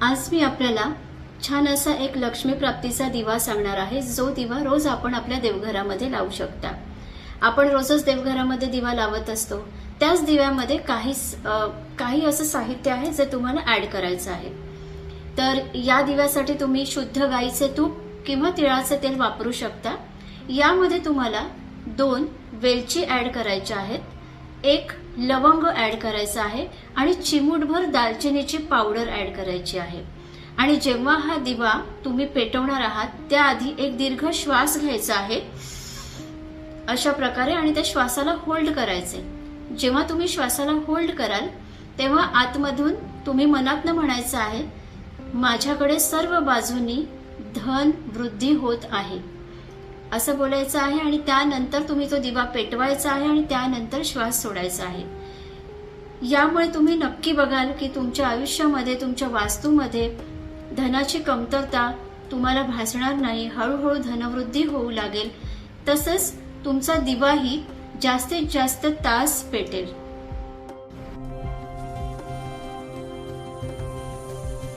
आज मी आपल्याला छान असा एक लक्ष्मी प्राप्तीचा दिवा सांगणार आहे, जो दिवा रोज आपण आपल्या देवघरामध्ये लावू शकता। आपण रोजच देवघरामध्ये दिवा लावत असतो, त्याच दिव्यामध्ये काही असं साहित्य आहे जे तुम्हाला ऍड करायचं आहे। तर या दिव्यासाठी तुम्ही शुद्ध गाईचे तूप किंवा तिळाचे तेल वापरू शकता। यामध्ये तुम्हाला 2 वेलची ऍड करायच्या आहेत, 1 लवंग ऍड करायचा आहे आणि चिमूटभर दालचिनीची पावडर ऍड करायची आहे। आणि जेव्हा हा दिवा तुम्ही पेटवणार आहात त्याआधी एक दीर्घ श्वास घ्यायचा आहे अशा प्रकारे, आणि त्या श्वासाला होल्ड करायचे। जेव्हा तुम्ही श्वासाला होल्ड कराल तेव्हा आतमधून तुम्ही मनातनं म्हणायचं आहे, माझ्याकडे सर्व बाजूनी धन वृद्धी होत आहे, असं बोलायचं आहे। आणि त्यानंतर तुम्ही तो दिवा पेटवायचा आहे आणि त्यानंतर श्वास सोडायचा आहे। यामुळे तुम्ही नक्की बघाल की तुमच्या आयुष्यामध्ये, तुमच्या वास्तूमध्ये धनाची कमतरता तुम्हाला भासणार नाही, हळूहळू धनवृद्धी होऊ लागेल। तसंच तुमचा दिवाही जास्तीत जास्त तास पेटेल।